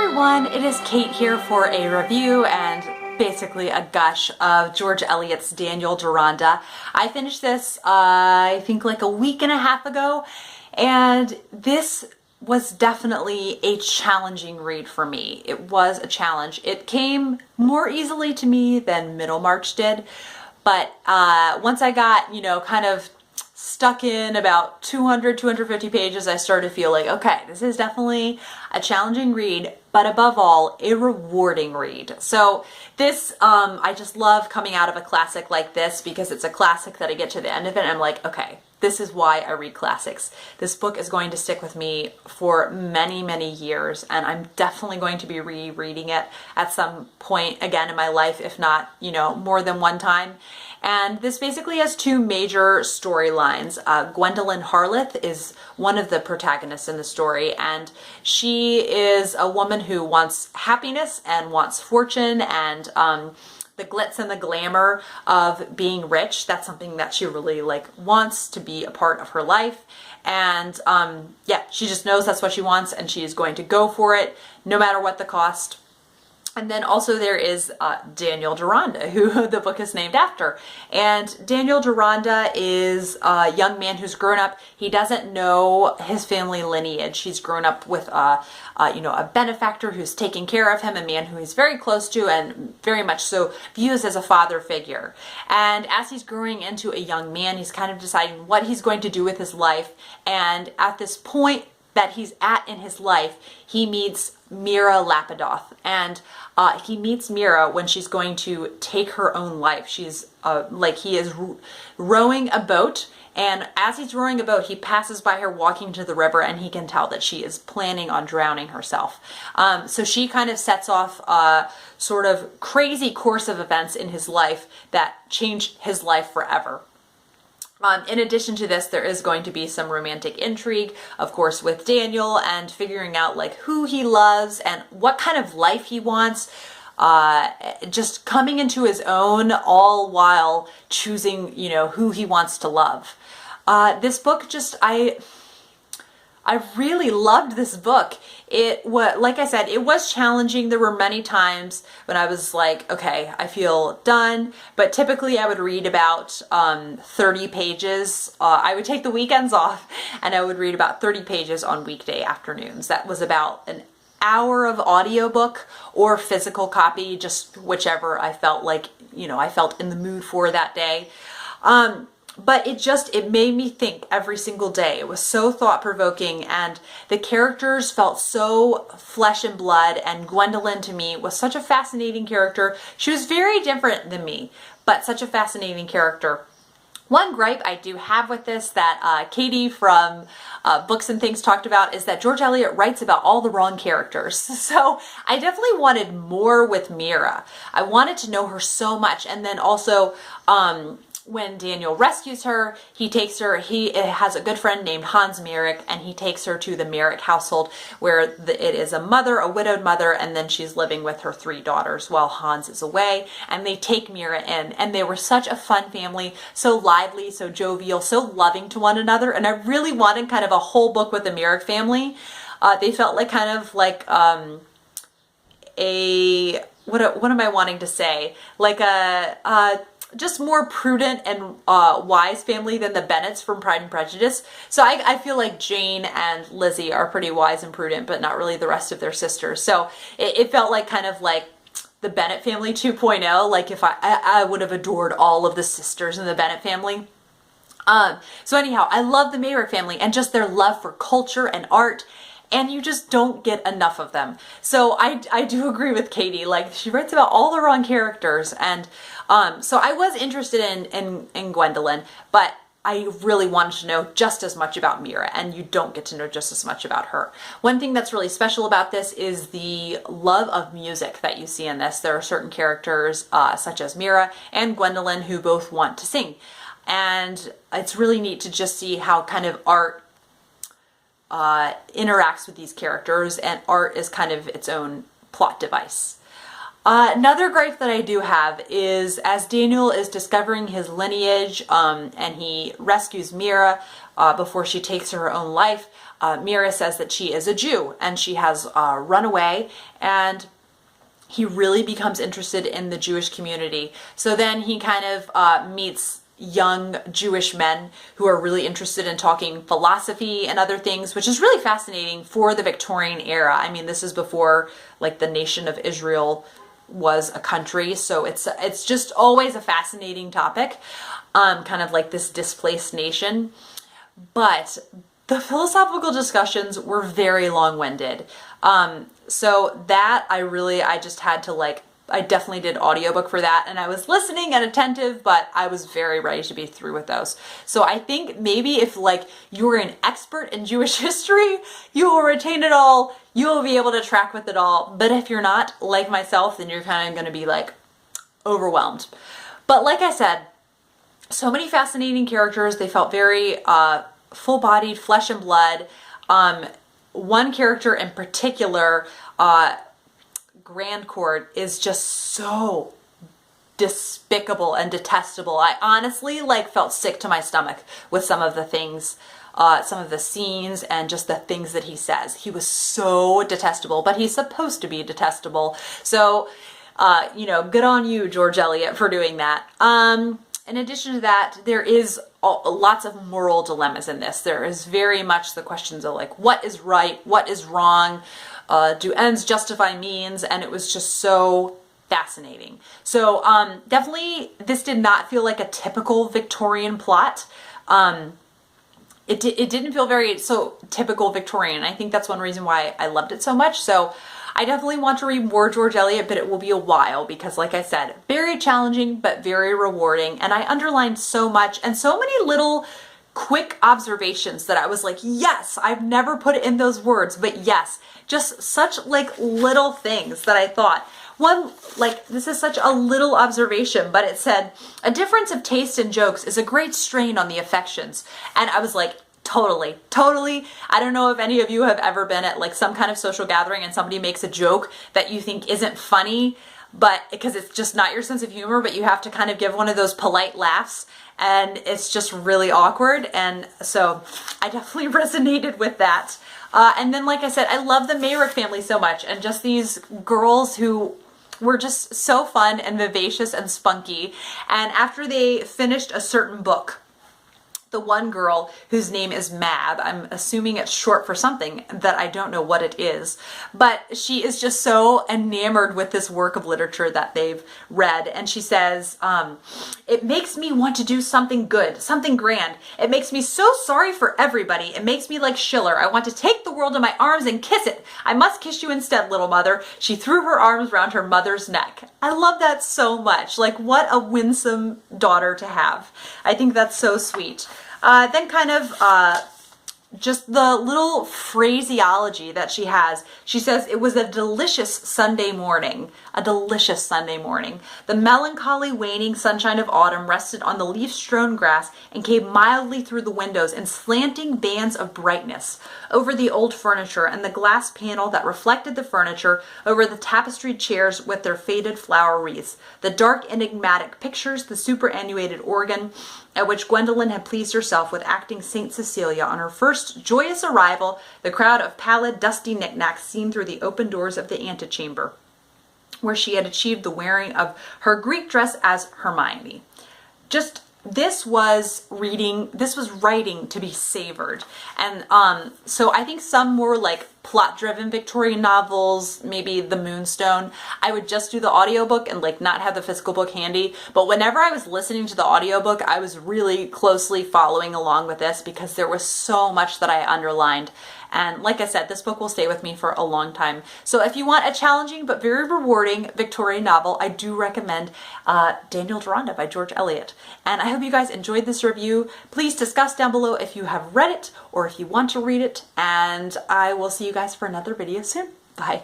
everyone, it is Kate here for a review and basically a gush of George Eliot's Daniel Deronda. I finished this, I think like a week and a half ago, and this was definitely a challenging read for me. It was a challenge. It came more easily to me than Middlemarch did, but once I got, kind of stuck in about 250 pages, I started to feel like, okay, this is definitely a challenging read, but above all, a rewarding read. So this, I just love coming out of a classic like this because it's a classic that I get to the end of it and I'm like, okay, this is why I read classics. This book is going to stick with me for many, many years, and I'm definitely going to be rereading it at some point again in my life, if not, more than one time. And this basically has two major storylines. Gwendolyn Harleth is one of the protagonists in the story, and she is a woman who wants happiness and wants fortune and the glitz and the glamour of being rich. That's something that she really wants to be a part of her life. And yeah, she just knows that's what she wants and she is going to go for it no matter what the cost. And then also there is Daniel Deronda, who the book is named after. And Daniel Deronda is a young man who's grown up. He doesn't know his family lineage. He's grown up with a benefactor who's taking care of him, a man who he's very close to and very much so views as a father figure. And as he's growing into a young man, he's kind of deciding what he's going to do with his life. And at this point that he's at in his life, he meets Mira Lapidoth, and he meets Mira when she's going to take her own life. She's he is rowing a boat, and as he's rowing a boat, he passes by her walking to the river, and he can tell that she is planning on drowning herself. So she kind of sets off a sort of crazy course of events in his life that changed his life forever. In addition to this, there is going to be some romantic intrigue, of course, with Daniel and figuring out who he loves and what kind of life he wants, just coming into his own, all while choosing, who he wants to love. This book I really loved this book. It was, like I said, it was challenging. There were many times when I was like, okay, I feel done. But typically I would read about 30 pages. I would take the weekends off and I would read about 30 pages on weekday afternoons. That was about an hour of audiobook or physical copy, just whichever I felt I felt in the mood for that day. But it made me think every single day. It was so thought-provoking, and the characters felt so flesh and blood, and Gwendolyn to me was such a fascinating character. She was very different than me, but such a fascinating character. One gripe I do have with this that Katie from Books and Things talked about is that George Eliot writes about all the wrong characters. So I definitely wanted more with Mira. I wanted to know her so much, and then also when Daniel rescues her, he has a good friend named Hans Merrick, and he takes her to the Merrick household where it is a widowed mother, and then she's living with her 3 daughters while Hans is away, and they take Mira in, and they were such a fun family, so lively, so jovial, so loving to one another, and I really wanted kind of a whole book with the Merrick family. They felt what am I wanting to say? Just more prudent and wise family than the Bennets from Pride and Prejudice. So I feel like Jane and Lizzie are pretty wise and prudent, but not really the rest of their sisters. So it felt like the Bennet family 2.0, if I would have adored all of the sisters in the Bennet family. So anyhow, I love the Merrick family and just their love for culture and art, and you just don't get enough of them. So I do agree with Katie, she writes about all the wrong characters, and so I was interested in Gwendolyn, but I really wanted to know just as much about Mira, and you don't get to know just as much about her. One thing that's really special about this is the love of music that you see in this. There are certain characters, such as Mira and Gwendolyn, who both want to sing. And it's really neat to just see how kind of art interacts with these characters, and art is kind of its own plot device. Another gripe that I do have is as Daniel is discovering his lineage and he rescues Mira before she takes her own life, Mira says that she is a Jew and she has run away, and he really becomes interested in the Jewish community. So then he kind of meets young Jewish men who are really interested in talking philosophy and other things, which is really fascinating for the Victorian era. I mean, this is before like the nation of Israel was a country, so it's just always a fascinating topic, kind of like this displaced nation. But the philosophical discussions were very long-winded. So that I just had to like, I definitely did audiobook for that, and I was listening and attentive, but I was very ready to be through with those. So I think maybe if like you're an expert in Jewish history, you will retain it all, you will be able to track with it all. But if you're not, like myself, then you're kind of going to be like overwhelmed. But like I said, so many fascinating characters. They felt very full-bodied, flesh and blood. One character in particular, Grand Court, is just so despicable and detestable. I honestly like felt sick to my stomach with some of the things, some of the scenes and just the things that he says. He was so detestable, but he's supposed to be detestable. So, you know, good on you, George Eliot, for doing that. In addition to that, there is lots of moral dilemmas in this. There is very much the questions of like, what is right? What is wrong? Do ends justify means? And it was just so fascinating. So definitely this did not feel like a typical Victorian plot. It didn't feel very so typical Victorian. I think that's one reason why I loved it so much. So I definitely want to read more George Eliot, but it will be a while because, like I said, very challenging but very rewarding. And I underlined so much and so many little quick observations that I was like, yes, I've never put it in those words, but yes, just such like little things that I thought. One, like, this is such a little observation, but it said, a difference of taste in jokes is a great strain on the affections. And I was like, totally. I don't know if any of you have ever been at like some kind of social gathering and somebody makes a joke that you think isn't funny, but because it's just not your sense of humor, but you have to kind of give one of those polite laughs and it's just really awkward. And so I definitely resonated with that. And then, like I said, I love the Mayrick family so much, and just these girls who were just so fun and vivacious and spunky. And after they finished a certain book, the one girl whose name is Mab, I'm assuming it's short for something that I don't know what it is, but she is just so enamored with this work of literature that they've read. And she says, it makes me want to do something good, something grand. It makes me so sorry for everybody. It makes me like Schiller. I want to take the world in my arms and kiss it. I must kiss you instead, little mother. She threw her arms around her mother's neck. I love that so much. Like, what a winsome daughter to have. I think that's so sweet. Then kind of just the little phraseology that she has. She says, it was a delicious Sunday morning. A delicious Sunday morning. The melancholy waning sunshine of autumn rested on the leaf-strewn grass and came mildly through the windows in slanting bands of brightness over the old furniture and the glass panel that reflected the furniture, over the tapestried chairs with their faded flower wreaths, the dark enigmatic pictures, the superannuated organ, at which Gwendolen had pleased herself with acting Saint Cecilia on her first joyous arrival, the crowd of pallid, dusty knickknacks seen through the open doors of the antechamber, where she had achieved the wearing of her Greek dress as Hermione. Just, this was writing to be savored. And so I think some more like plot-driven Victorian novels, maybe The Moonstone, I would just do the audiobook and like not have the physical book handy. But whenever I was listening to the audiobook, I was really closely following along with this because there was so much that I underlined. And like I said, this book will stay with me for a long time. So if you want a challenging but very rewarding Victorian novel, I do recommend Daniel Deronda by George Eliot. And I hope you guys enjoyed this review. Please discuss down below if you have read it or if you want to read it. And I will see you guys for another video soon. Bye.